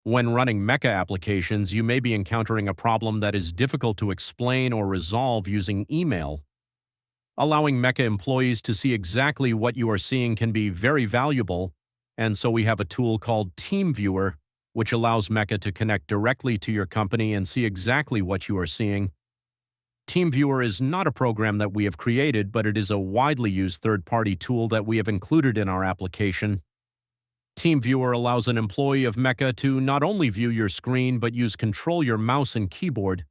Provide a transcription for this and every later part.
When running Meca applications, you may be encountering a problem that is difficult to explain or resolve using email. Allowing Meca employees to see exactly what you are seeing can be very valuable, and so we have a tool called TeamViewer, which allows Meca to connect directly to your company and see exactly what you are seeing. TeamViewer is not a program that we have created, but it is a widely used third-party tool that we have included in our application. TeamViewer allows an employee of Meca to not only view your screen but use control your mouse and keyboard.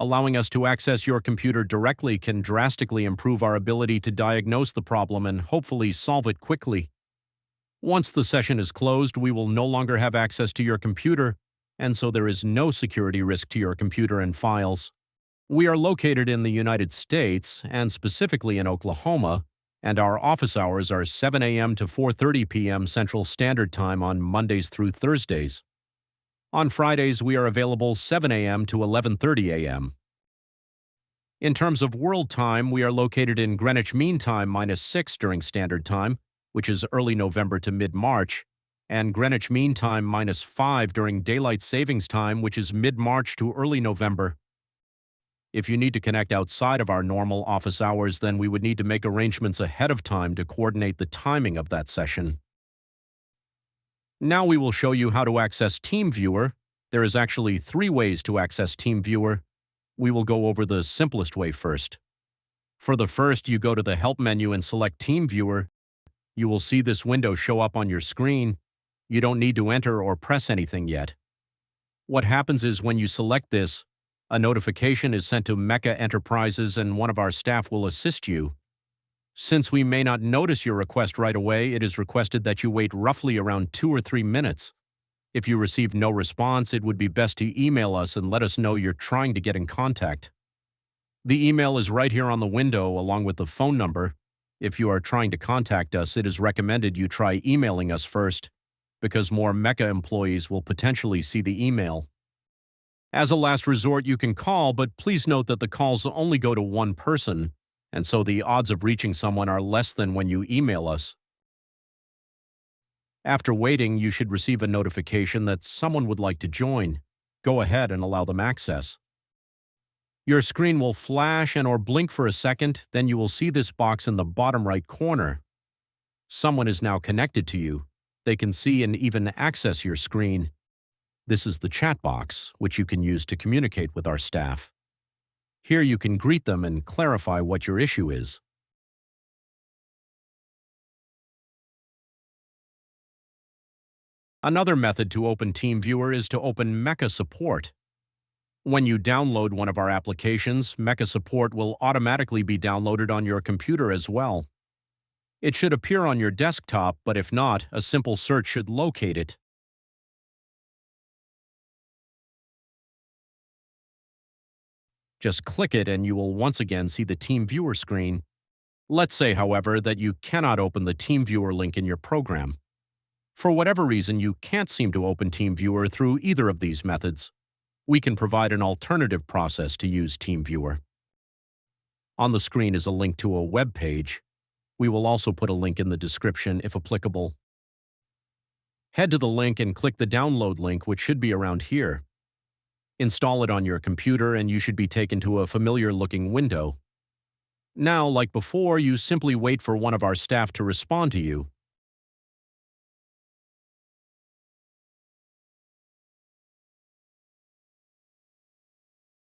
Allowing us to access your computer directly can drastically improve our ability to diagnose the problem and hopefully solve it quickly. Once the session is closed, we will no longer have access to your computer, and so there is no security risk to your computer and files. We are located in the United States, and specifically in Oklahoma, and our office hours are 7 a.m. to 4:30 p.m. Central Standard Time on Mondays through Thursdays. On Fridays, we are available 7 a.m. to 11:30 a.m. In terms of world time, we are located in Greenwich Mean Time -6 during Standard Time, which is early November to mid-March, and Greenwich Mean Time -5 during Daylight Savings Time, which is mid-March to early November. If you need to connect outside of our normal office hours, then we would need to make arrangements ahead of time to coordinate the timing of that session. Now we will show you how to access TeamViewer. There is actually 3 ways to access TeamViewer. We will go over the simplest way first. For the first, you go to the Help menu and select TeamViewer. You will see this window show up on your screen. You don't need to enter or press anything yet. What happens is when you select this, a notification is sent to Meca Enterprises and one of our staff will assist you. Since we may not notice your request right away, it is requested that you wait roughly around 2 or 3 minutes. If you receive no response, it would be best to email us and let us know you're trying to get in contact. The email is right here on the window along with the phone number. If you are trying to contact us, it is recommended you try emailing us first, because more Meca employees will potentially see the email. As a last resort, you can call, but please note that the calls only go to one person, and so the odds of reaching someone are less than when you email us. After waiting, you should receive a notification that someone would like to join. Go ahead and allow them access. Your screen will flash and/or blink for a second, then you will see this box in the bottom right corner. Someone is now connected to you. They can see and even access your screen. This is the chat box, which you can use to communicate with our staff. Here you can greet them and clarify what your issue is. Another method to open TeamViewer is to open Meca Support. When you download one of our applications, Meca Support will automatically be downloaded on your computer as well. It should appear on your desktop, but if not, a simple search should locate it. Just click it and you will once again see the TeamViewer screen. Let's say, however, that you cannot open the TeamViewer link in your program. For whatever reason, you can't seem to open TeamViewer through either of these methods. We can provide an alternative process to use TeamViewer. On the screen is a link to a web page. We will also put a link in the description if applicable. Head to the link and click the download link, which should be around here. Install it on your computer and you should be taken to a familiar-looking window. Now, like before, you simply wait for one of our staff to respond to you.